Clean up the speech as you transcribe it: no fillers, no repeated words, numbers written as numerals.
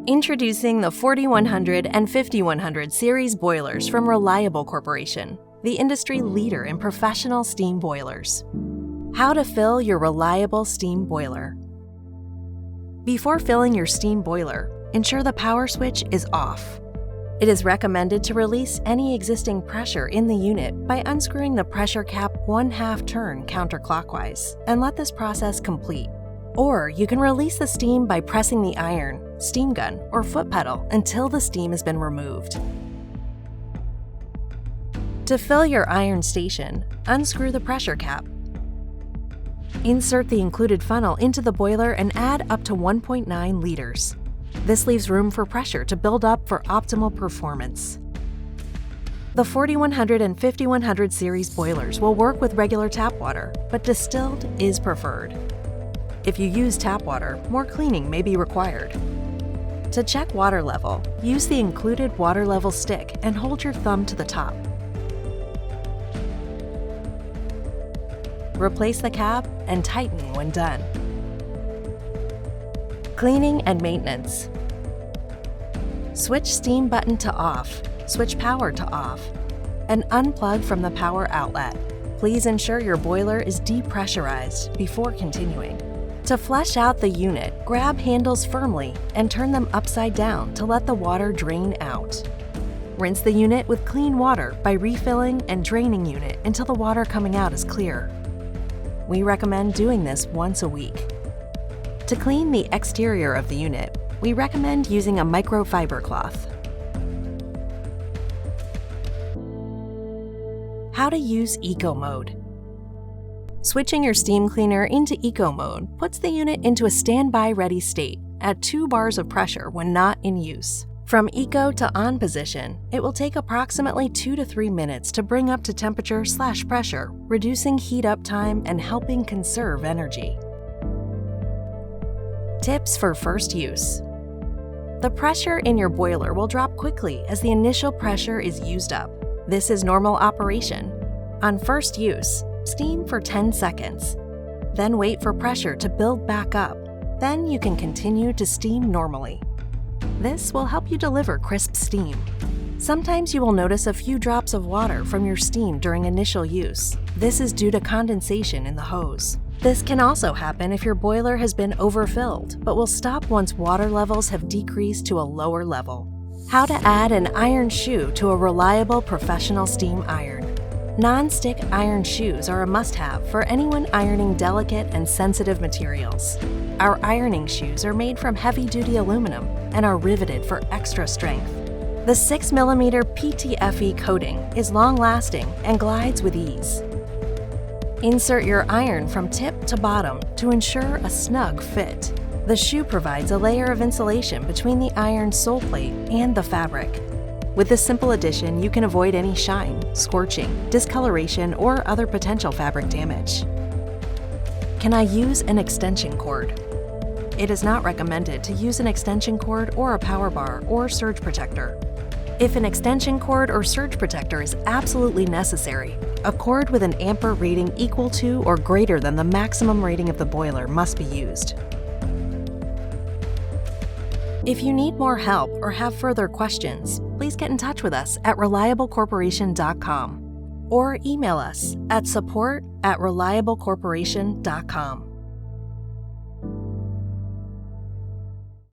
Introducing the 4100 and 5100 series boilers from Reliable Corporation, the industry leader in professional steam boilers. How to fill your reliable steam boiler. Before filling your steam boiler, ensure the power switch is off. It is recommended to release any existing pressure in the unit by unscrewing the pressure cap 1/2 turn counterclockwise and let this process complete. Or you can release the steam by pressing the iron, steam gun, or foot pedal until the steam has been removed. To fill your iron station, unscrew the pressure cap. Insert the included funnel into the boiler and add up to 1.9 liters. This leaves room for pressure to build up for optimal performance. The 4100 and 5100 series boilers will work with regular tap water, but distilled is preferred. If you use tap water, more cleaning may be required. To check water level, use the included water level stick and hold your thumb to the top. Replace the cap and tighten when done. Cleaning and maintenance. Switch steam button to off, switch power to off, and unplug from the power outlet. Please ensure your boiler is depressurized before continuing. To flush out the unit, grab handles firmly and turn them upside down to let the water drain out. Rinse the unit with clean water by refilling and draining unit until the water coming out is clear. We recommend doing this once a week. To clean the exterior of the unit, we recommend using a microfiber cloth. How to use Eco Mode. Switching your steam cleaner into Eco Mode puts the unit into a standby ready state at 2 bars of pressure when not in use. From Eco to on position, it will take approximately 2 to 3 minutes to bring up to temperature/pressure, reducing heat up time and helping conserve energy. Tips for first use. The pressure in your boiler will drop quickly as the initial pressure is used up. This is normal operation. On first use, steam for 10 seconds. Then wait for pressure to build back up. Then you can continue to steam normally. This will help you deliver crisp steam. Sometimes you will notice a few drops of water from your steam during initial use. This is due to condensation in the hose. This can also happen if your boiler has been overfilled, but will stop once water levels have decreased to a lower level. How to add an iron shoe to a reliable professional steam iron. Non-stick iron shoes are a must-have for anyone ironing delicate and sensitive materials. Our ironing shoes are made from heavy-duty aluminum and are riveted for extra strength. The 6mm PTFE coating is long-lasting and glides with ease. Insert your iron from tip to bottom to ensure a snug fit. The shoe provides a layer of insulation between the iron sole plate and the fabric. With this simple addition, you can avoid any shine, scorching, discoloration, or other potential fabric damage. Can I use an extension cord? It is not recommended to use an extension cord or a power bar or surge protector. If an extension cord or surge protector is absolutely necessary, a cord with an ampere rating equal to or greater than the maximum rating of the boiler must be used. If you need more help or have further questions, please get in touch with us at reliablecorporation.com or email us at support@reliablecorporation.com.